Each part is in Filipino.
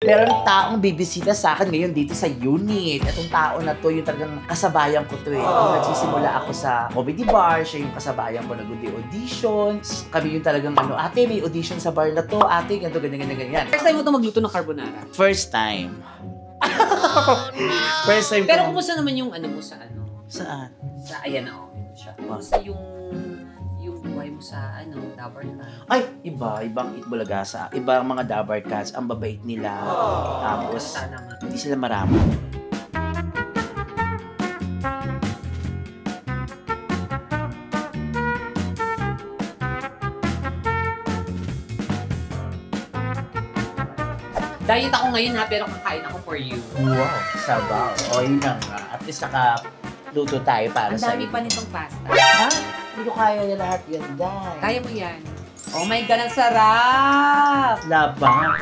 Merong taong bibisita sa akin ngayon dito sa unit. Itong tao na to, yung talagang kasabayan ko to eh. Nung nagsisimula ako sa comedy bar, siya yung kasabayan ko nag-auditions. Kami yung talagang ate, may audition sa bar na to, ate, ganito, ganyan. First time mo ito magluto ng carbonara? First time. First time. Pero kumusta naman yung mo sa Saan? Sa ayan na siya. Kumusta yung buhay mo sa Dabar Cats? Ay, ibang Itbulaga sa ibang mga Dabar Cats, ang babait nila. Tapos, hindi sila marami. Diet ako ngayon pero kakain ako for you. Wow, sabaw. O, yun na nga. At least luto tayo para Ang sa dami pa nitong pasta. Ha? Hindi ko kaya na lahat yan, Day. Kaya mo yan. Oh my God, ang sarap! Labang.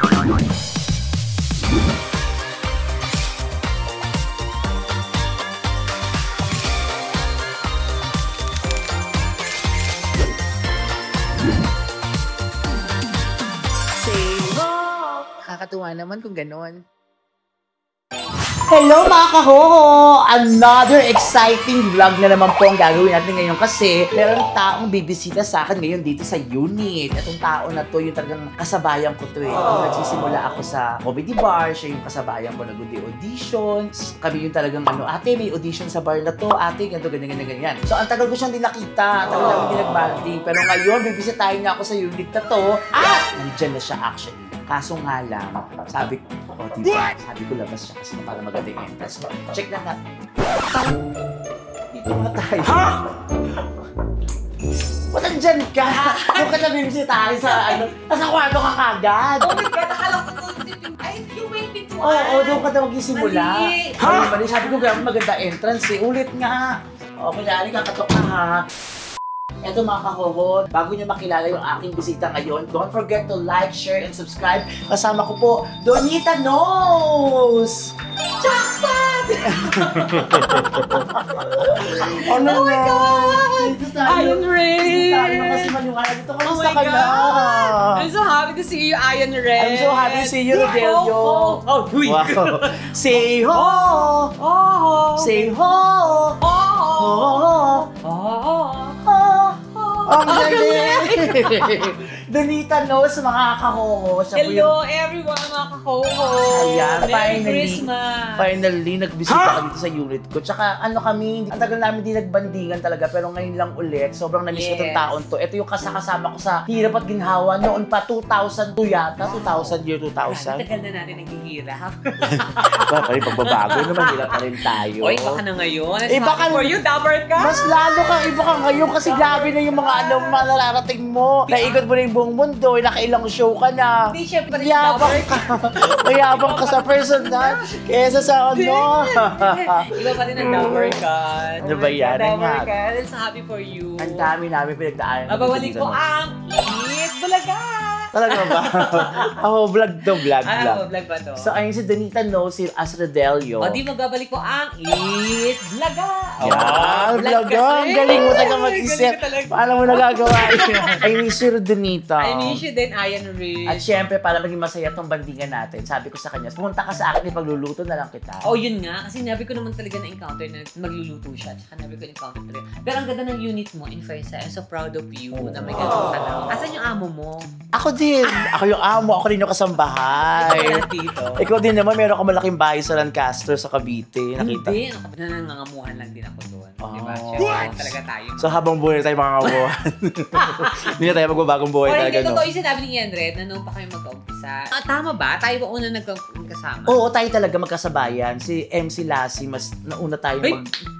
Kakatuwa naman kung ganon. Hello mga kahoho! Another exciting vlog na naman po ang gagawin natin ngayon kasi merong taong bibisita sa akin ngayon dito sa unit. Itong tao na to, yung talagang kasabayan ko to eh. Nung nagsisimula ako sa comedy bar, siya yung kasabayan ko nag-auditions. Kami yung talagang ate, may audition sa bar na to, ate, ganito, ganyan. So ang tagal ko siyang di nakita, tagal namin di nag-banding. Pero ngayon, bibisitahin niya ako sa unit na to at nandyan na siya actually. Kaso nga lang, sabi ko, diba? Sabi ko labas siya kasi para maganda yung entrance. Check lang natin. Dito nga tayo. Ha? Ba't nandyan ka? Huwag ka na bibisitahin sa nasa kwarto ka kagad. Oh my God, akala ko ay, yung may pintuan. Oo, doon ka na magsisimula. Ha? Mali, sabi ko grabe maganda entrance eh. Ulit nga. O, kunyari kakatok ka ha. Eto mga kahoho, bago nyo makilala yung aking bisita ngayon, don't forget to like, share, and subscribe. Kasama ko po, Donita Knows! Jackpot! Oh my God! Iron Ray! Dito tayo na kasi maniwala dito. Kamusta ka na? I'm so happy to see you, Iron Ray! I'm so happy to see you, Rodelio! Oh, huy! Wow! Say ho! Oh! Say ho! Oh! Oh! Ang galing! Donita Knows, mga kahoho. Hello everyone, mga kahoho! Ayan, Merry Christmas! Finally, nagbisita kami dito sa unit ko. Tsaka kami, ang tagal namin di nagbandingan talaga, pero ngayon lang ulit. Sobrang namiss ko itong taon to. Ito yung kasama ko sa hirap at ginhawa. Noon pa, 2002 yata. 2000, year 2000. Tagal na natin naghihirap. Baka yung pagbabago naman, hirap pa rin tayo. Oy, baka na ngayon. Baka for you, Dabar ka! Mas lalo kang iba ka ngayon kasi grabe na yung mga mga nararating mo. Naikot mo na yung buong mundo, nakailang show ka na. Hindi, syempre yung Mayabang ka. Mayabang ka sa personal. Kesa sa Iba pa rin ang Dabar ka. Ano ba yan? Dabar ka. I'm so happy for you. Ang dami namin pinagdaanan. Mababalik ko ang Eat Bulaga! Talaga ba? Vlog to, vlog. Vlog ba to? So, ayun si Donita Knows, si Rodelio. O, di magbabalik ko ang Eat Bulaga! Vlog. Ang galing mo talaga mag-isip. Paano mo nagagawa yun? I miss you, Donita. I miss you din, Iron Ray. At syempre, para maging masaya itong bandingan natin, sabi ko sa kanya, pumunta ka sa akin, ipagluluto na lang kita. Oh, yun nga. Kasi nabi ko naman talaga na-encounter na magluluto siya. Tsaka nabi ko na-encounter talaga. Pero ang ganda ng unit mo, in fairness, I'm so proud of you na may ganun ka lang. Asan yung amo mo? Ako din. Ako yung amo. Ako rin yung kasambahay. Ikaw din naman, meron ka malaking bahay sa Lancaster sa Cavite. Nakita? Hindi. Nangangamuhan lang din ako doon. Diba? Siyempre, talaga tayo. So habang buhay na tayo mga kamuhan. Hindi na tayo magbabagong buhay talaga. Hindi, totoo yung sinabi ni Yenred na noon pa kayo mag-umpisa. Tama ba? Tayo ba una nagkasama? Oo, tayo talaga magkasabayan. Si MC Lassie, mas nauna tayo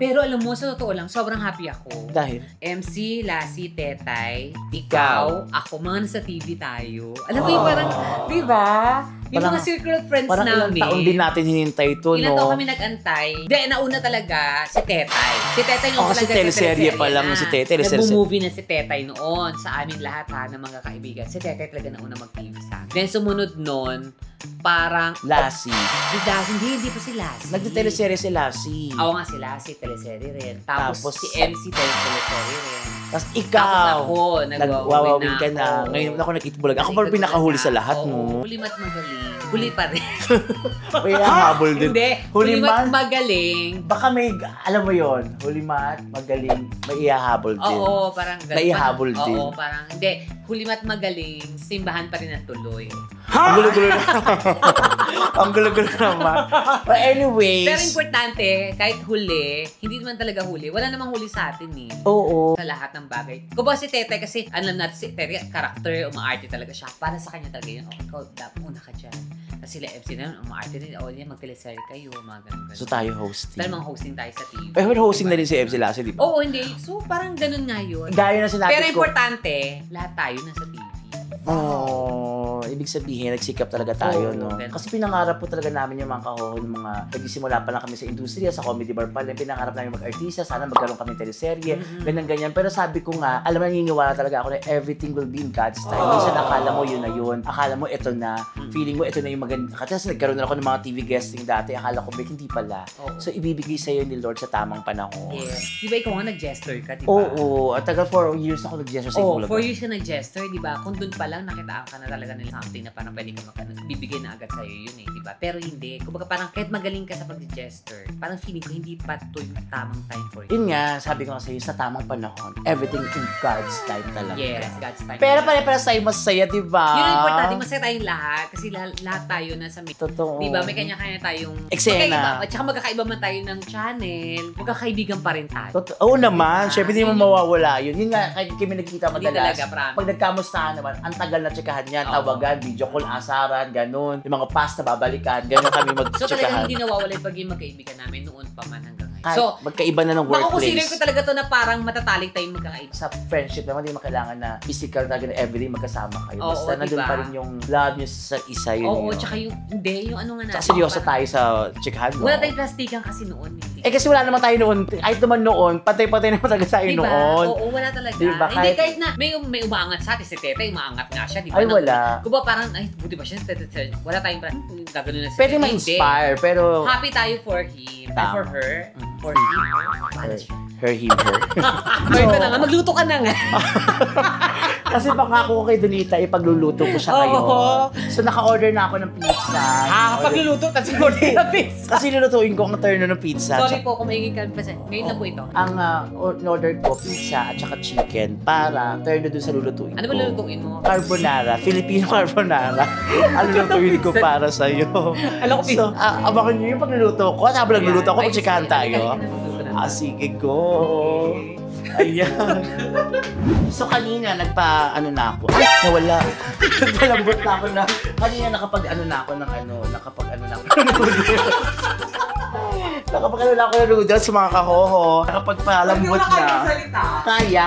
Pero alam mo, sa totoo lang, sobrang happy ako. Dahil? MC, Lassie, Tetay, ikaw, ako, mga nasa TV tayo. Alam mo yung parang, di ba? Yung mga circle of friends parang namin. Parang ilang taon din natin hinintay ito, no? Ilang taon kami nag-antay. Hindi, nauna talaga si Tetay. Si Tetay noon kasi teleserye pa lang si Tetay. Nag-movie na si Tetay noon sa amin lahat ng mga kaibigan. Si Tetay talaga nauna mag-TV sa amin. Then sumunod noon, parang Lassie. Hindi pa si Lassie. Nagte-teleserye si Lassie. Oo nga si Lassie, teleserye rin. Tapos si MC teleserye rin. Tapos ikaw, ako, nagwawawin ka na. Ngayon ako nag-Eat Bulaga. Ako pa pinakahuli sa lahat, no? Huli mat magaling. Huli pa rin. May habol din. Hindi. Huli Hulimat man. magaling. Baka may, alam mo yon, hulimat, magaling, may ihahabol din. Oo, parang ganun. Naihabol din. Oo, parang, hindi. Hulimat magaling, simbahan pa rin ang tuloy. Ang gulo-gulo na. Ang gulo-gulo naman. But anyways. Pero importante, kahit huli, hindi naman talaga huli. Wala namang huli sa atin eh. Oo. Sa lahat ng bagay. Kung ba si Tete, kasi alam natin si Tete, karakter, umaarte talaga siya. Para sa kanya talaga yun. Oh, ikaw, dapat una ka dyan. Kasi sila MC na yun, umaarte rin. O, yan, mag-teleserye kayo, mga ganun. So tayo hosting. Dahil mga hosting tayo sa TV. Pero hosting na rin si MC Lassie, di ba? Oo, hindi. So, parang ganun nga yun. Gaya na sinabi Pero ko. importante, lahat tayo nasa TV. Ibig sabihin, nagsikap talaga tayo, Oo, no? ganun. Kasi pinangarap po talaga namin yung mga kahohon, yung mga nagsisimula pa lang kami sa industriya, sa comedy bar pa lang, pinangarap namin mag-artista, sana magkaroon kami ng teleserye, ganyan-ganyan. Pero sabi ko nga, alam mo, naniniwala talaga ako na everything will be in God's time. Minsan akala mo yun na yun, akala mo ito na, feeling mo ito na yung maganda. Kasi nagkaroon na ako ng mga TV guesting dati, akala ko, hindi pala. Oo. So, ibibigay sa'yo ni Lord sa tamang panahon. Yes. Di ba ikaw nga nag-gesture ka, di ba? Oo, at tagal 4 years ako nag-gesture sa Oo, Ikulaga. 4 years ka nag-gesture, di ba? Kung doon pa lang nakitaan ka na talaga nila something na parang pwede ka bibigay na agad sa'yo yun eh, di ba? Pero hindi. Kumbaga parang kahit magaling ka sa pag-gesture, parang feeling ko hindi pa ito yung tamang time for you. Yun nga, sabi ko nga sa'yo, sa tamang panahon, everything in God's time talaga. Yes, God's time. Pero pare-paras tayo masaya, di ba? Yun ang importante, masaya tayong lahat kasi lahat tayo nasa may... Totoo. Di ba? May kanya-kanya tayong... Eksena. Magkaiba. At saka magkakaiba man tayo ng channel, magkakaibigan pa rin tayo. Oo naman, syempre hindi mo mawawala yun. Yun nga, kahit kami nagkita Hindi madalas. talaga, promise. Pag nagkamustahan naman, ang tagal na tsikahan yan, Oo. tawagan, video call, asaran, ganun. Yung mga past na babalikan, ganun kami So talagang magtsikahan. hindi nawawala yung pagiging magkaibigan namin noon pa man hanggang ngayon. Kahit So, magkaiba na ng makukonsider ko workplace. talaga to na parang matatalik tayong magkakaibigan. Sa friendship naman, hindi mo kailangan na physical talaga na everyday magkasama kayo. Oo, Basta nandun diba? pa rin yung love nyo sa isa yun. Oo, yun. tsaka yung, hindi, yung ano nga natin. Tsaka seryoso parang- tayo sa tsikahan, no? Wala tayong plastikan kasi noon. Eh kasi wala naman tayo noon. Kahit naman noon, patay-patay naman talaga tayo Diba? noon. Oo, wala talaga. Diba? Hindi, Kahit- kahit na may umaangat sa atin, si Tete, umaangat nga siya, di ba? Ay, wala. Kung ba parang, ay, buti ba siya, Tete, wala tayong gagano na si Pwede Tete. ma-inspire, pero Happy tayo for him. Ay, Tama. for her. Mm. For him. Paano siya? her, him, her. So, ito na nga, magluto ka na nga. Kasi pangako ko kay Donita, ipagluluto ko siya ngayon. Oo. So naka-order na ako ng pizza. Pagluluto, tapos order na pizza. Kasi lulutuin ko ang turno ng pizza. Sorry po kung maingin ka. Ngayon lang po ito. Ang order ko, pizza at saka chicken para turno dun sa lulutuin Ano ko. ba lulutuin mo? Carbonara, Filipino carbonara. Ang lulutuin ko para sa'yo. Alam ko, So, abangan nyo yung pagluluto ko. At habang nagluluto ako, magsikahan tayo. Sige, go. Ayan. So, kanina, ano na ako. Ay, nawala. Nagpalambot na ako na. Kanina, nakapag-ano na ako ng nakapag-ano na ako ng noodles. Nakapag-ano na ako ng noodles sa mga kahoho. Nakapagpalambot na. Kaya.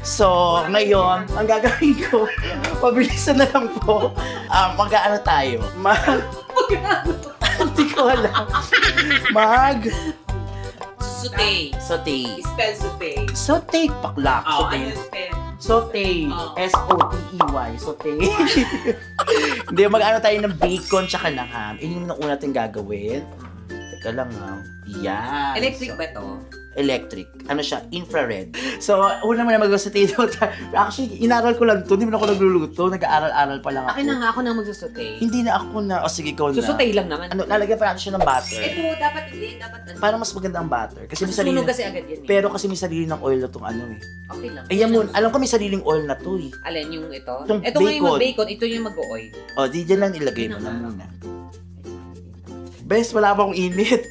So, ngayon, ang gagawin ko, pabilisan na lang po. Mag-ano tayo? Hindi ko alam. Saute. Saute. Spell saute. Saute, paklak. Oh, Saute. ano yung spell? Saute. Oh. S-O-T-E-Y. Saute. Hindi, mag-ano tayo ng bacon tsaka ng ham. Yun yung una natin gagawin. Teka lang ha. Yan. Electric ba to? Electric. Ano siya? Infrared. So, una mo na mag-saute dito. Actually, inaral ko lang to. Hindi mo na ako nagluluto. Nag-aaral-aral pa lang ako. Akin na nga ako na magsasaute. Hindi na ako na. O sige, ikaw na. Susutay lang naman. Ano, lalagyan pa natin siya ng butter. Ito, dapat hindi. Dapat ano. Para mas maganda ang butter. Kasi may sarili. Sunog kasi agad yan eh. Pero kasi may sarili ng oil na itong ano eh. Okay lang. Ayan mo, alam ko may sariling oil na to eh. Alin yung ito? Itong Ito nga yung bacon. bacon. Ito yung mag-o-oil. O, di dyan lang ilagay mo Yun na ang- muna. Bes, wala akong init.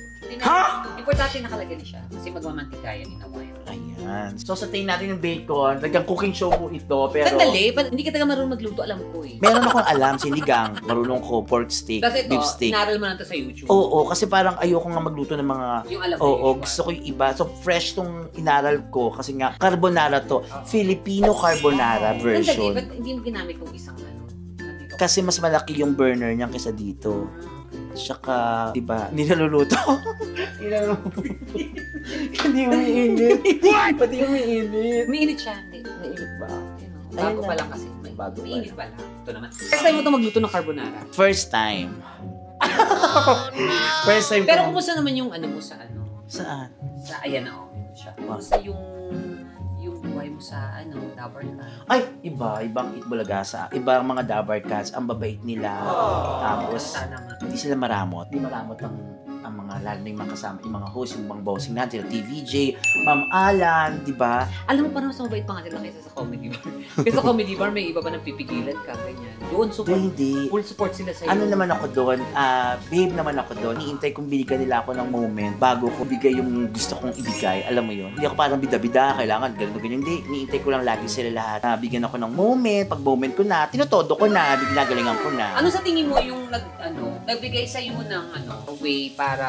Ha? Importante nakalagay na siya. Kasi magmamantika yan in a while. Ayan. So, satain natin yung bacon. Talagang cooking show po ito. Pero, Sandali, hindi ka talaga marunong magluto, alam ko eh. meron akong alam, sinigang, marunong ko, pork steak, Kasi ito, beef steak. inaral mo lang ito sa YouTube. Oo, kasi parang ayoko nga magluto ng mga Yung alam mo oo, yung gusto ko yung iba. So, fresh tong inaral ko kasi nga, carbonara to. Filipino carbonara Sandali, version. ba't hindi mo ginamit kong isang ano? Nandito. Kasi mas malaki yung burner niya kaysa dito. Tsaka, di ba, hindi naluluto. Hindi umiinit. Pati umiinit. Umiinit siya. Hindi. Mainit ba? Bago Ayun pa na. lang kasi. Bago pa Mainit lang. pa lang. Ito naman. First time mo ito magluto ng carbonara. First time. First time Pero ko. kumusta naman yung ano mo sa ano? Saan? Sa, ayan na, oh. Yun siya. Wow. Kumusta yung buhay mo sa, Dabar ka? Ay, ibang Itbulagasa. Ibang mga Dabar Cats, ang babait nila. Tapos, Sana nga. hindi sila maramot. Hindi maramot ang mga lalo na yung mga kasama, yung mga host, yung mga bossing natin, TVJ, Ma'am Alan, di ba? Alam mo, parang mas mabait pa nga sila kaysa sa comedy bar. Kasi sa comedy bar, may iba pa nang pipigilan ka, ganyan. Doon, support, Hindi. full support sila sa'yo. Ano naman ako doon, babe naman ako doon. Iintay kong binigyan nila ako ng moment bago ko bigay yung gusto kong ibigay. Alam mo yun? Hindi ako parang bida-bida, kailangan ganun ganyan. Hindi, iniintay ko lang lagi sila lahat. Bigyan ako ng moment, pag moment ko na, tinotodo ko na, ginagalingan ko na. Ano sa tingin mo yung nagbigay sa'yo ng way para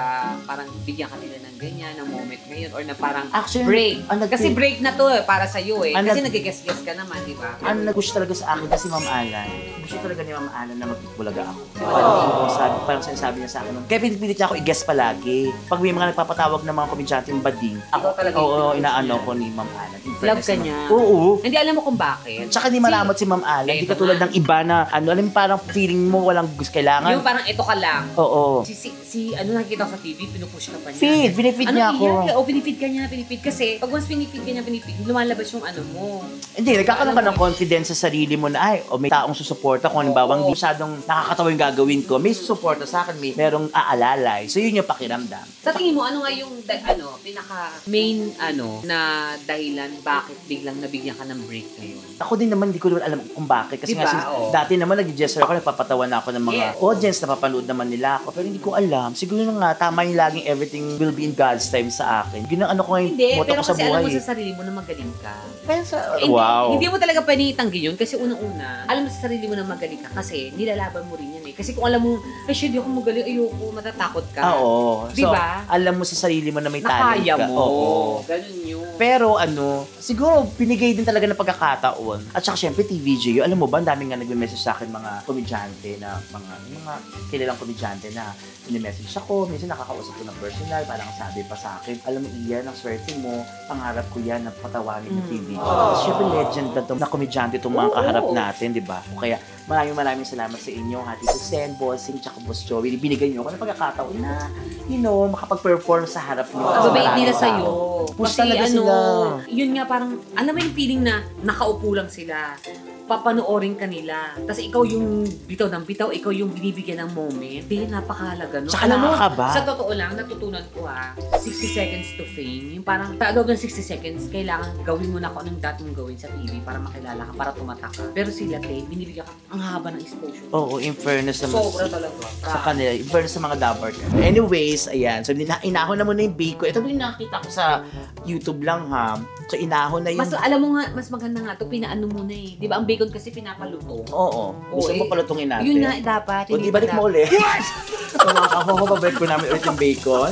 parang bigyan ka nila ng ganyan, ng moment ngayon, or na parang Actually, break? ang Kasi break na to para sa'yo eh. Ang Kasi nag-guess-guess ka naman, di ba? Ang nag-push talaga sa akin kasi Ma'am Alan. Gusto talaga ni Ma'am Alan na magpipulaga ako. Parang sinasabi niya sa akin. Kaya pinipilit niya ako i-guess palagi. Pag may mga nagpapatawag ng mga komedyanteng bading, ako talaga inaano ko ni Ma'am Alan. Love ka niya? Oo. Hindi alam mo kung bakit. Tsaka di maramot si Ma'am Alan. Hindi katulad ng iba na alam mo parang feeling mo walang gusto kailangan. Yung parang ito ka lang. Oo. Nakikita ko sa TV, pinupush ka pa niya. Feed, binifeed niya ako. Pinifeed ka niya, kasi pag once pinifeed ka niya, lumalabas yung mo. Hindi, nagkakaroon ka ng confidence sa sarili mo na may taong susuporta kung halimbawa hindi masyadong nakakatawa yung gagawin ko. May susuporta sa akin, merong aalalay. So yun yung pakiramdam. Sa tingin mo, ano nga yung pinaka main na dahilan bakit biglang nabigyan ka ng break ngayon? Ako din naman, hindi ko alam kung bakit. Kasi diba? Dati naman nag-gesture ako, nagpapatawa na ako ng mga audience, napapanood naman nila ako. Pero hindi ko alam. Siguro na nga, tama yung laging everything will be in God's time sa akin. Yun ang ko ngayon, hindi, moto pero ko sa kasi alam buhay. mo sa sarili mo na magaling ka. Wow. Hindi mo talaga pwedeng itanggi yun kasi unang-una, alam mo sa sarili mo na magaling ka kasi nilalaban mo rin yan eh. Kasi kung alam mo, hindi ako magaling, ayoko, matatakot ka. Oo. Diba? So, alam mo sa sarili mo na may talent ka. Nakaya mo. Oo. Ganun yun. Pero siguro binigay din talaga ng pagkakataon. At saka syempre TVJ, alam mo ba, ang daming nga nagme-message sa akin mga komedyante na mga kilalang komedyante na ini-message ako, minsan nakakausap ko ng personal, parang sabi pa sa akin, alam mo Ian, ang swerte mo, pangarap ko yan na patawanin ng TVJ. Kasi syempre legend na komedyante itong mga kaharap natin, di ba? O kaya maraming salamat sa inyo, Hati to Sen, Bossing, tsaka Boss Joey. Binigay niyo ako ng pagkakataon na, makapag-perform sa harap niyo. Mabait nila sa'yo. Push Kasi talaga sila. Yun nga parang, alam mo yung feeling na nakaupo lang sila, papanoorin ka nila. Tapos ikaw yung bitaw ng bitaw, ikaw yung binibigyan ng moment. Napakahalaga, no? Tsaka nakakaba. Sa totoo lang, natutunan ko 60 seconds to fame. Yung parang, sa loob ng 60 seconds, kailangan gawin mo na kung anong dapat mong gawin sa TV para makilala ka, para tumatak ka. Pero sila, binibigyan ka ang haba ng exposure. Oo, in fairness naman. Sobra talaga. Sa kanila, in fairness sa mga dabar. Anyways, ayan. So, inahon na muna yung bake ko. Ito din nakita ko sa YouTube lang, ha. So, inahon na yung... Alam mo nga, mas maganda nga ito, pinaano muna eh. Di ba, ang bacon kasi pinapaluto. Oo. Gusto mo palutungin natin. Yun nga, dapat. O, di balik mo ulit. So, mga kahoho, babalik ko namin ulit yung bacon.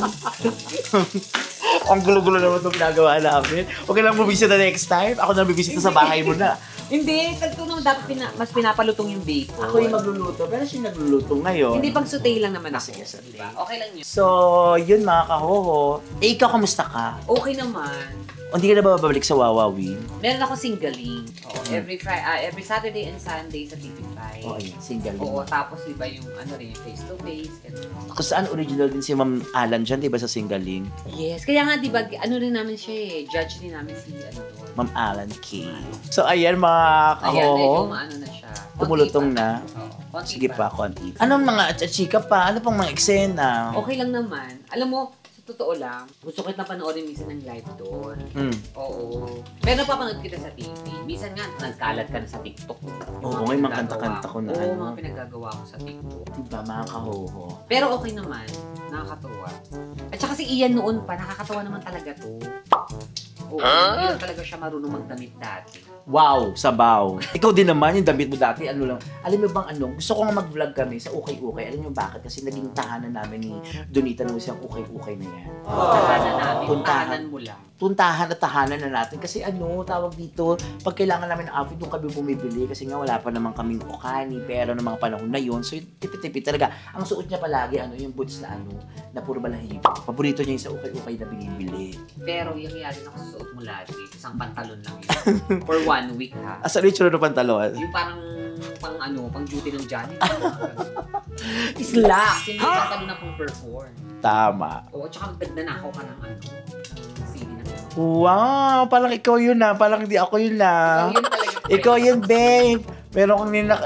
Ang gulo-gulo naman itong ginagawa namin. Okay lang bubisita next time. Ako na bibisita sa bahay mo na. Hindi, kalto naman dapat mas pinapalutong yung bacon. Ako yung magluluto, pero siya nagluluto ngayon. Hindi, pang saute lang naman ako. Sige, sige. Diba? Okay lang yun. So, yun mga kahoho. Ikaw, kamusta ka? Okay naman. O, hindi ka na ba babalik sa Wawawin? Meron ako singling. Every Saturday and Sunday sa TV5. Oo, ayun. Single din. Oo, tapos iba yung rin, face-to-face. Kung saan original din si Ma'am Alan dyan, di ba sa Singaling? Yes. Kaya nga, di ba, rin namin siya eh. Judge din namin si doon. Ma'am Alan K. So, ayan mga Ayan, medyo kahoho. maano na siya. Tumulutong Konti na. Oo, konti Sige pa, konti. Anong mga chika pa? Ano pang mga eksena? Okay lang naman. Alam mo, sa totoo lang, gusto kita panoorin minsan ng live doon. Oo. Pero napapanood kita sa TV. Minsan nga, nagkalat ka na sa TikTok. Oo, may mga kanta-kanta ko na Oo, mga pinagagawa ko sa TikTok. Diba, mga kahoho? Pero okay naman. Nakakatuwa. At saka si Ian noon pa, nakakatawa naman talaga to. Oo, hindi lang talaga siya marunong magdamit dati. Wow, sabaw. Ikaw din naman, yung damit mo dati, ano lang. Alam mo bang gusto ko nga mag-vlog kami sa Ukay-Ukay. Alam niyo bakit? Kasi naging tahanan namin ni Donita nung isang Ukay-Ukay na yan. Tahanan namin, Tuntahan. tahanan mo lang. Tuntahan at tahanan na natin. Kasi tawag dito, pag kailangan namin ng outfit, doon kami bumibili. Kasi nga wala pa naman kaming okani, pero ng mga panahon na yun. So, tipid-tipid talaga. Ang suot niya palagi, yung boots na na puro balahibo. Paborito niya yung sa Ukay-Ukay na binibili. Pero yung yari na suot mo lagi, isang pantalon lang yun. For 1 week ha. Asa rin yung pantalon? Yung parang pang duty ng Johnny. Slacks, hindi pantalon na pang perform. Tama. Oo, tsaka nagnanakaw ka ng CD ng Wow, parang ikaw yun na. Parang hindi ako yun na. Ikaw yun talaga. Ikaw yun, babe.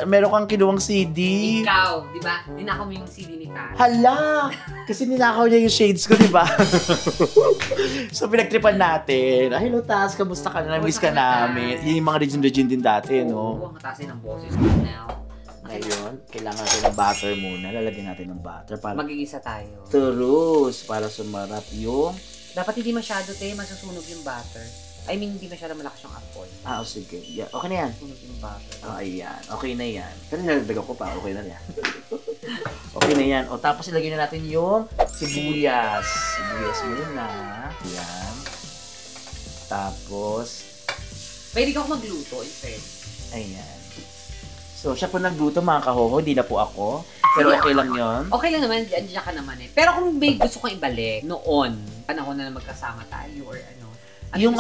Meron kang kinuwang CD. Ikaw, di ba? Ninakaw mo yung CD ni Tara. Hala! Kasi ninakaw niya yung shades ko, di ba? So, pinagtripan natin. Ay, hello, Tas. Kamusta ka na? Miss ka namin. Yun yung mga Regine din dati, no? Oo, ang tasin ng boses ko now. Ngayon, kailangan natin ng butter muna. Lalagyan natin ng butter para Magigisa tayo. turus. Para sumarap yung... Dapat hindi masyado, masusunog yung butter. I mean, hindi masyado malakas yung apoy. sige. Yeah. Okay na yan. Sunog yung butter. Ayan. Okay na yan. Pero nalagdagan ko pa. Okay na yan. Okay na yan. O, tapos ilagay na natin yung sibuyas. Sibuyas muna. Ayan. Tapos, Pwede ka ako magluto instead. ayan. So, siya po nagluto mga kahoho. Hindi na po ako. Pero okay lang yon. Okay lang naman, andiyan ka naman eh. Pero kung may gusto kong ibalik, noon, panahon na magkasama tayo or ano. Yung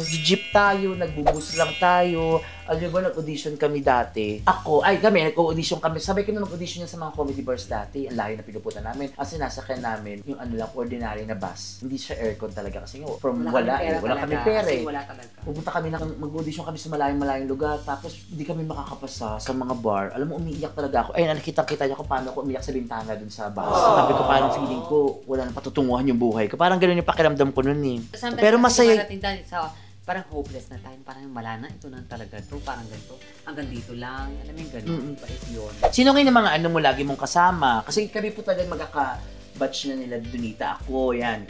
jeep tayo, nagbubus lang tayo. Alam mo ba, nag-audition kami dati. Nag-audition kami. Sabay kami mag-audition sa mga comedy bars dati. Ang layo na pinupunta namin. Ang sinasakyan namin, yung ordinary na bus. Hindi siya aircon talaga kasi wala kami pera eh. Wala talaga. Pupunta kami, mag-audition kami sa malayong lugar. Tapos, hindi kami makakapasa sa mga bar. Alam mo, umiiyak talaga ako. Nakikita niya kung paano ako umiyak sa bintana dun sa bus. Sabi ko, parang feeling ko, wala nang patutunguhan yung buhay ko. Parang ganun yung pakiramdam ko nun eh. Pero masaya. Parang hopeless na tayo. Parang wala na. Ito na talaga to. Parang ganito. Hanggang dito lang. Alam mo yung ganun. Pait yun. Sino ngayon ng mga mo lagi mong kasama? Kasi kami po talaga magkaka-batch na nila Donita. Ako, yan.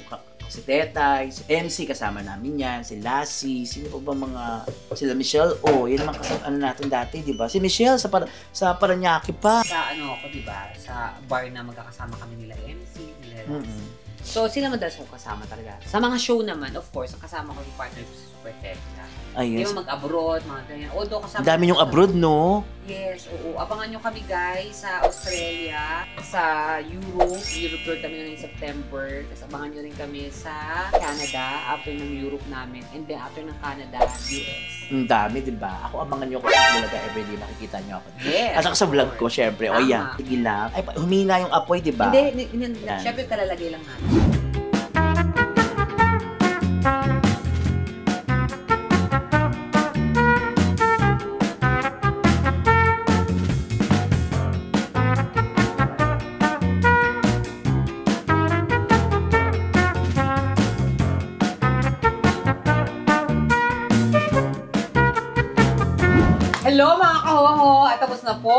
Si Tetay, si MC, kasama namin yan. Si Lassie, sino pa ba sila Michelle yan mga kasama natin dati, di ba? Si Michelle sa Paranaque pa. Sa ako, di ba? Sa bar na magkakasama kami nila MC, nila Lassie. So, sila madalas kong kasama talaga. Sa mga show naman, of course, ang kasama ko yung partner ko si Super Tecna. Hindi mo mag-abroad, mga ganyan. Although kasama... Ang dami yung abroad, no? Yes, oo. Abangan nyo kami, guys, sa Australia, sa Europe. Europe tour kami na September. Tapos abangan nyo rin kami sa Canada, after ng Europe namin. And then after ng Canada, US. Ang dami, di ba? Ako, abangan nyo ako sa vlog everyday. Makikita nyo ako. Yes. At saka sa vlog ko, syempre. O yan, sige lang. Ay, humina yung apoy, di ba? Hindi. Syempre, kalalagay lang natin. Hello mga kahoho! At tapos na po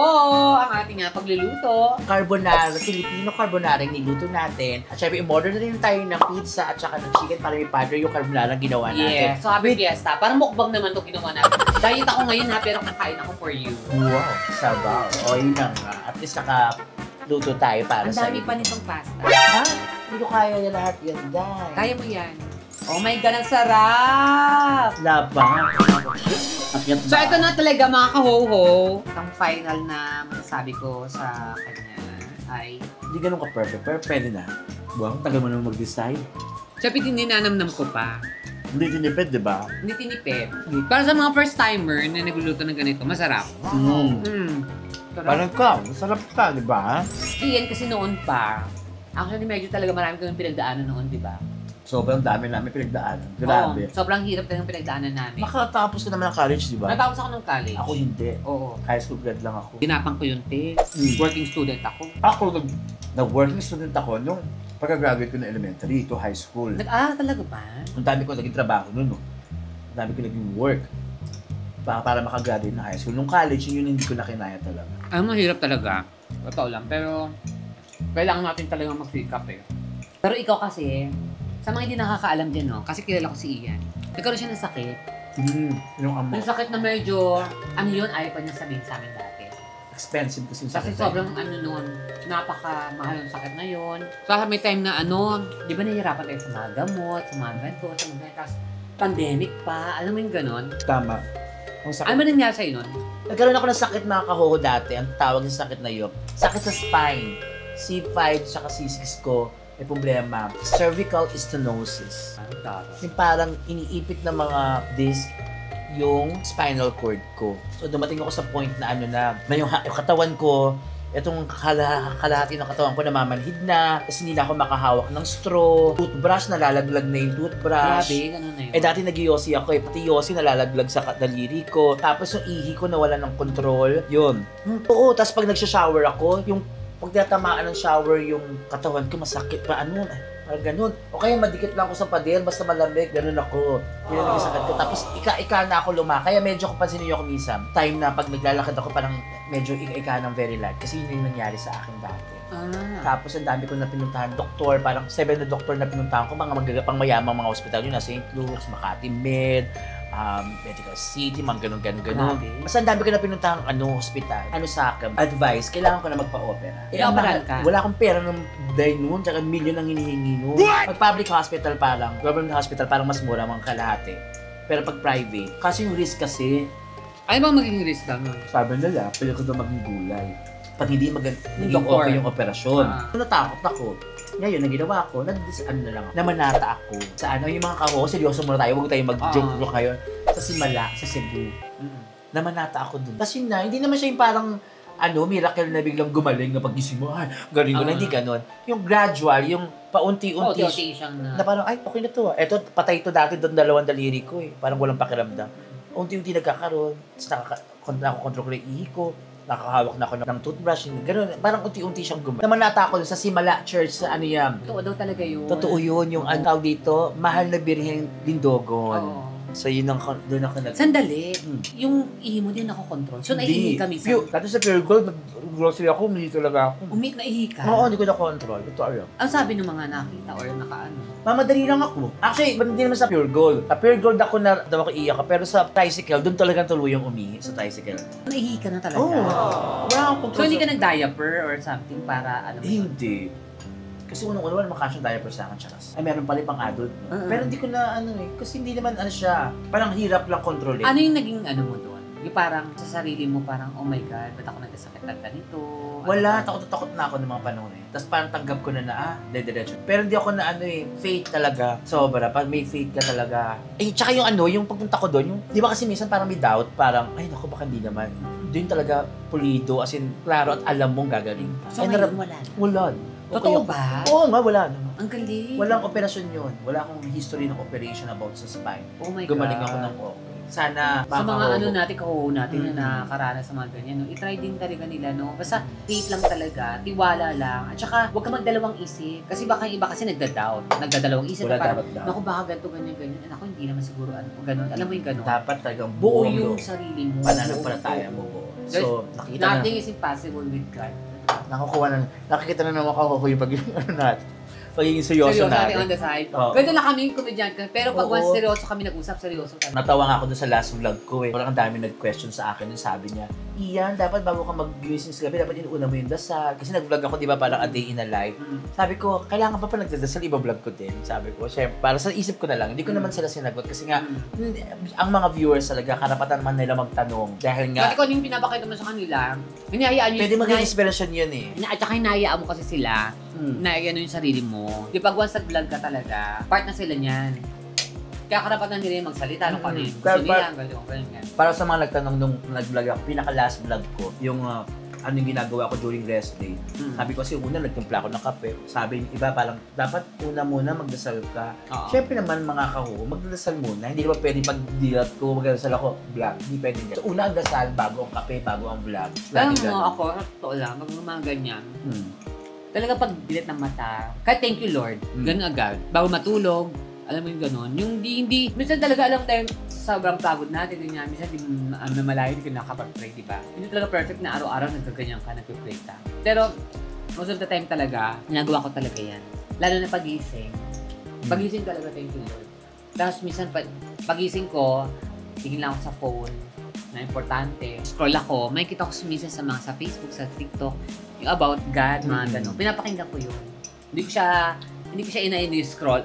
ang ating pagluluto. Carbonara, Filipino carbonara yung niluto natin. At syempre, i-order na rin tayo ng pizza at saka ng chicken para may partner yung carbonara ginawa natin. Yes, so happy fiesta. Parang mukbang naman itong ginawa natin. Diet ako ngayon pero kakain ako for you. Wow, sabaw. O, yun na nga. At least nakaluto tayo para Ang sa dami pa nitong pasta. Ha? Hindi ko kaya yung lahat yan, dahil. Kaya mo yan. Oh my God, ang sarap! Labang. So ito na talaga mga kahoho. Ang final na masasabi ko sa kanya ay... Hindi ganun ka-perfect, pero pwede na. Wow, tagal mo naman mag-decide. Siyempre, ninanamnam ko pa. Hindi tinipid, di ba? Hindi tinipid. Para sa mga first-timer na nagluluto ng ganito, masarap. Sarap. Parang ka, masarap ka, di ba? Iyan kasi noon pa. Actually, medyo talaga marami kami pinagdaanan noon, di ba? Sobrang dami namin pinagdaanan. Grabe. Oo, sobrang hirap talagang pinagdaanan namin. Makatapos ka naman ng college, di ba? Natapos ako ng college. Ako hindi. Oo. High school grad lang ako. Ginapang ko yun, te. Working student ako. Ako, nag-working student ako nung pagka-graduate ko ng elementary to high school. Talaga ba? Ang dami ko naging trabaho nun, no? Ang dami ko naging work. Para makagraduate ng high school. Nung college, yun hindi ko na kinaya talaga. Mahirap talaga. Totoo lang. Pero, kailangan natin talagang mag-pick up eh. Pero ikaw kasi, sa mga hindi nakakaalam dyan, no? Kasi kilala ko si Ian. Nagkaroon siya ng sakit. Yung amo. Yung sakit na medyo, yun, ayaw pa niya sabihin sa amin dati. Expensive kasi yung Kasi sakit. sobrang nun, napakamahal yung sakit na yun. So, may time na di ba nahihirapan tayo sa mga gamot, sa mga ganito, sa mga ganito. Tapos, pandemic pa, alam mo yung ganon? Tama. Ang sakit. Ano ba nangyari sa'yo nun? Nagkaroon ako ng sakit mga kahoho dati. Ang tawag ng sakit na yun. Sakit sa spine. C5 saka C6 ko. May problema. Cervical stenosis. Yung parang iniipit na mga disc yung spinal cord ko. So dumating ako sa point na yung katawan ko Itong kalahati ng katawan ko namamanhid na, tapos hindi na ako makahawak ng straw, toothbrush, nalalaglag na yung toothbrush. Grabe, ganun na yun. Dati nag-yosi ako pati yosi nalalaglag sa daliri ko. Tapos yung ihi ko nawala ng control. Yun. Oo, tapos pag nagsha-shower ako, yung pag tinatamaan ng shower yung katawan ko masakit pa parang ganun. O kaya madikit lang ako sa pader, basta malamig, ganun ako. Yun ang sakit ko. Tapos ika na ako Kaya medyo kapansin niyo ako minsan. Time na pag naglalakad ako parang medyo ika ng very light. Kasi yun yung nangyari sa akin dati. Tapos ang dami ko na pinuntahan doktor, parang 7 na doktor na pinuntahan ko, mga pang mayamang mga ospital yun na St. Luke's, Makati Med, Medical City, mga ganun. Basta ang dami ko na pinuntahan hospital. Sa akin, advice, kailangan ko na magpa-opera. Inoperan ka? Wala akong pera ng dahil noon, tsaka milyon ang hinihingi noon. Pag public hospital parang, government hospital parang mas mura mga kalahati. Pero pag private, kasi yung risk kasi, ano bang maging risk lang nun? sabi nila, pwede ko daw maging gulay. Pag hindi naging doktor. okay yung operasyon. Natakot ako. Ngayon, ang ginawa ko, namanata ako. Sa yung mga kaho, seryoso muna tayo, huwag tayong mag-joke kayo. Sa Simala, sa Cebu. Namanata ako dun. Kasi hindi naman siya yung parang, miracle na biglang gumaling na pag-gising mo, galing ko na, hindi ganon. Yung gradual, yung paunti-unti. Siyang na parang, okay na to. Eto, patay to dati doon 2 daliri ko Parang walang pakiramdam. Unti-unti nagkakaroon, nakakontrol ko na yung ihi ko, nakakahawak na ako ng toothbrush, gano'n. Parang unti-unti siyang gumawa. Namanata ako sa Simala Church sa yan. Totoo daw talaga yun. Totoo yun, yung tawag dito, Mahal na Birheng Lindogon. Oo. So yun doon ako Sandali, yung ihi mo din ako-control. So naihi ka minsan? Dati sa Pure Gold, nag-grocery ako, umihi talaga ako. Naihi ka? Oo, hindi ko na-control. Totoo yun. Ang sabi ng mga nakita or nakaano? Mamadali lang ako. Actually, hindi naman sa Pure Gold. Sa Pure Gold ako na daw ako iiyak ka, pero sa tricycle, doon talagang tuluyang umihi sa tricycle. Naihi ka na talaga? Oo. Wala akong So hindi ka nag-diaper or something para ano? Hindi. Kasi unang-una wala makasya diaper sa akin, charas. Meron pala pang adult. Pero hindi ko na kasi hindi naman siya. Parang hirap lang kontrolin. Ano yung naging mo doon? Yung parang sa sarili mo parang, oh my God, ba't ako nagkasakit ng ganito? Wala, takot na ako ng mga panahon Tapos parang tanggap ko na dediretso. Pero hindi ako na faith talaga. Sobra, pag may faith ka talaga. Tsaka yung pagpunta ko doon, di ba kasi minsan parang may doubt, parang, ay naku, baka hindi naman. Doon talaga pulido, as in, klaro at alam mong gagaling. So ngayon wala na? Wala. Totoo ba? Oo nga, wala naman. Ang galing. Walang operasyon yun. Wala akong history ng operation about sa spine. Oh my Gumaling God. ako ng okay. Sana sa mga natin, kahuho natin Mm-hmm. na nakakaranas sa mga ganyan, i-try din talaga nila, Basta faith lang talaga, tiwala lang, at saka huwag ka magdalawang isip. Kasi baka yung iba kasi nagdadalawang isip. Wala na parang, dapat. naku baka ganito, ganyan. Ako hindi naman siguro, ganun. Alam mo yung ganun? Dapat talagang Buo buong yung sarili mo. pananampalataya mo buo. So, Nothing is impossible with God. Nakikita na naman ako yung pagiging seryoso natin. On the side. Oo. Ganda lang kami komedyan ka, pero pag Oo. once seryoso kami nag-usap, seryoso kami. Natawa nga ako dun sa last vlog ko Parang ang dami nag-question sa akin. Yung sabi niya, Ian, dapat bago ka mag-gising sa gabi, dapat inuuna mo yung dasal. Kasi nag-vlog ako, di ba, parang a day in a life. Sabi ko, kailangan pa nagdadasal, iba-vlog ko din. Sabi ko, syempre, para sa isip ko na lang, hindi ko naman sila sinagot. Kasi nga, ang mga viewers talaga, karapatan naman nila magtanong. Dahil nga, Kasi kung yung pinapakita mo sa kanila, hinahayaan pwede maging inspiration yun At saka hinahayaan mo kasi sila na yung sarili mo. Di pag once nag-vlog ka talaga, part na sila niyan. Kaya karapatan nila yung magsalita nung ano yung gusto nila, ganyan. Para sa mga nagtanong nung nag-vlog ako, pinaka-last vlog ko, yung yung ginagawa ko during rest day. Sabi ko kasi una nagtimpla ako ng kape. Sabi yung iba parang dapat una muna magdasal ka. Syempre naman mga kaho, magdasal muna. Hindi naman pwede pag dilat ko, magdasal ako, vlog. Hindi pwede yan. So una ang dasal, bago ang kape, bago ang vlog. Alam mo ako, totoo lang, pag mga ganyan, talaga pag dilat ng mata, kahit thank you Lord, ganun agad. Bago matulog, alam mo yung ganun. Yung hindi, minsan talaga alam tayo, sobrang pagod natin, ganyan. Minsan di malayo, hindi ka nakapag-pray, di ba? Hindi talaga perfect na araw-araw nagkaganyan ka, nagpipray ka. Pero, most of the time talaga, ginagawa ko talaga yan. Lalo na pagising. Pagising talaga, thank you Lord. Tapos minsan, pagising ko, tingin lang ako sa phone, na importante. Scroll ako, may kita ko minsan sa Facebook, sa TikTok, yung about God, mga gano'n. Pinapakinggan ko yun. Hindi ko siya ina-scroll,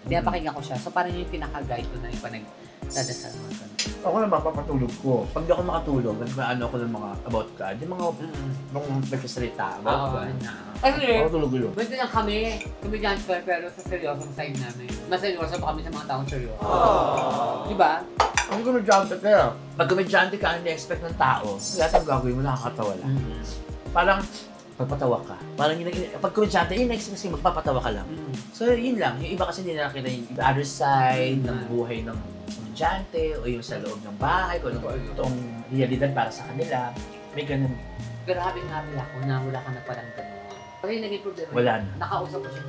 pinapakinggan ko siya. So parang yung pinaka-guide ko na yung panagdadasal mga gano'n. Ako na mapapatulog ko. Pag di ako makatulog, nag-ano ako ng mga about God. Yung mga nagsasalita about God. Kasi, Ako tulog yun. pwede lang kami dyan pero sa seryosong side namin. Mas seryoso pa kami sa mga taong seryoso. Di ba? Ang komedyante ka. Pag komedyante ka, hindi expect ng tao. Lahat ang gagawin mo, nakakatawa lang. parang magpatawa ka. Parang pag komedyante, yung next kasi magpapatawa ka lang. So yun lang, yung iba kasi hindi na nakita yung other side ng buhay ng komedyante o yung sa loob ng bahay, kung ano itong realidad para sa kanila. May ganun. Pero happy-happy ako na wala ka na parang gano'n. Kasi yung naging problema, Wala na. nakausap ko siya.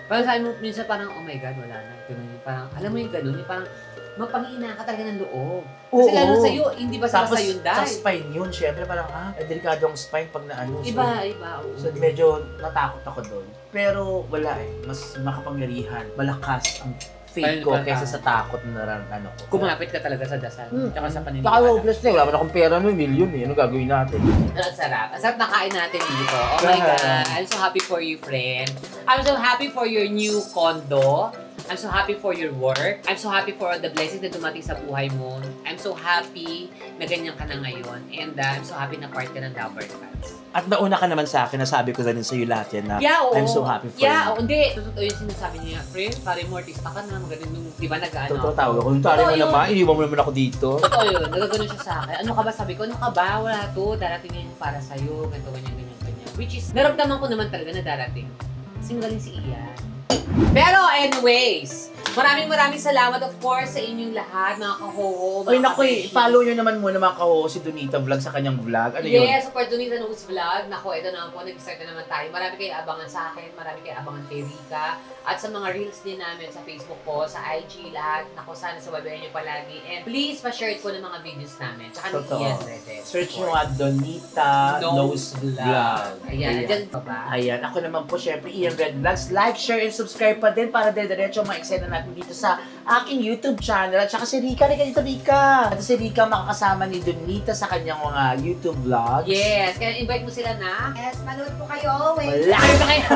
Parang sabi mo, minsan parang, oh my God, wala na. Ganun, yung parang, alam mo yung gano'n, yung parang, mapanghinaan ka talaga ng loob. Kasi Oo. lalo sa'yo, hindi ba sa Tapos sa'yo sa dahil? spine yun, syempre parang delikado ang spine pag naano. Iba, oo. So medyo natakot ako doon. Pero wala eh, mas makapangyarihan, malakas ang faith ko Ayun, kaysa sa takot na ano ko. Kumapit ka talaga sa dasal. Tsaka sa Saka paniniwala. hopeless na, wala man akong pera no, million eh. Ano gagawin natin? Ang sarap. Ang sarap na kain natin dito. Oh my God. I'm so happy for you, friend. I'm so happy for your new condo. I'm so happy for your work. I'm so happy for all the blessings na dumating sa buhay mo. I'm so happy na ganyan ka na ngayon. And I'm so happy na part ka ng Dabber Cats. At nauna ka naman sa akin, nasabi ko na rin sa'yo lahat yan na Yeah, oo. I'm so happy for you. Yeah, oo. Hindi. Totoo yung sinasabi niya, friend, pare mo, artista ka na. Magaling nung, di ba, nag-ano. Totoo tawag ako. Tari mo yun. naman, iniwan mo naman ako dito. Totoo yun. Nagagano siya sa akin. Ano ka ba? Sabi ko, ano ka ba? Wala to. Darating yan para sa'yo. Ganito, ganyan. Which is, naramdaman ko naman talaga na darating. Kasi magaling si Ian. Pero anyways, maraming salamat of course sa inyong lahat, mga kahoho. Ay naku, follow nyo naman muna mga kaho si Donita Vlog sa kanyang vlog. Ano yun? Yes, support Donita Nose Vlog. Naku, ito na po, nag-start na naman tayo. Marami kayo abangan sa akin, marami kayo abangan kay Rika. At sa mga reels din namin sa Facebook ko, sa IG, lahat. Naku, sana sababayan nyo palagi. And please, pa-share ko ng mga videos namin. Tsaka ni Totoo. Ian Rede. Search nyo nga Donita Nose Vlog. Ayan, andyan pa ba? Ayan, ako naman po syempre Ian Red Vlogs. Like, share, and subscribe pa din para dire-diretso ma-excited natin dito sa aking YouTube channel. At saka si Rika dito, Rika. At si Rika makakasama ni Donita sa kanyang mga YouTube vlogs. Yes, kaya invite mo sila na. Yes, manood po kayo always. Malaki pa kayo!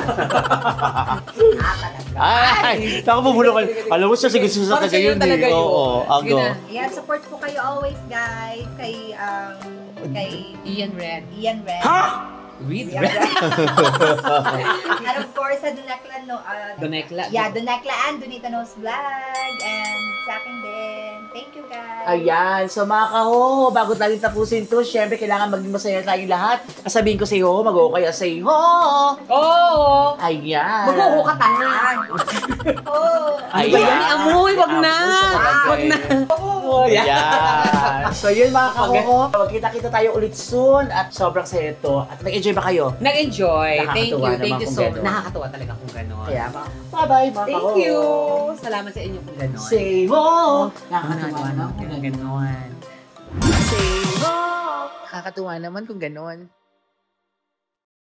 Talaga. Ay! Nakapumulo ka. Alam mo siya, sige sa Parang taga yun talaga eh. yun. Oo, Sige ako. na. Ayan, support po kayo always, guys. Kay Ian Red. Ian Red. Read Ian Red. Red. And of course, sa Dunekla, Donekla. Yeah, Duneklaan, Donita Nose Vlog. And sa akin din. Thank you, guys. Ayan, so mga kaho, bago natin tapusin to, syempre kailangan maging masaya tayong lahat. Sabihin ko say ho, mag-okay say ho! Oo! Ayan! Mag-uho ka tanga! Oh. Ano ba yan? Amoy, wag na! Wag na! Ayan! So yun mga kaho, magkita-kita tayo ulit soon at sobrang saya ito. At nag-enjoy ba kayo? Nag-enjoy. Thank Nakakatuwa you. Thank naman you kung so much. ganon. Nakakatuwa talaga kung gano'n. Kaya bye-bye mga Thank kaho! you! Salamat sa inyo kung gano'n. Say ho! Nakakatuwa naman kung gano'n. Say ho! Nakakatuwa naman kung gano'n.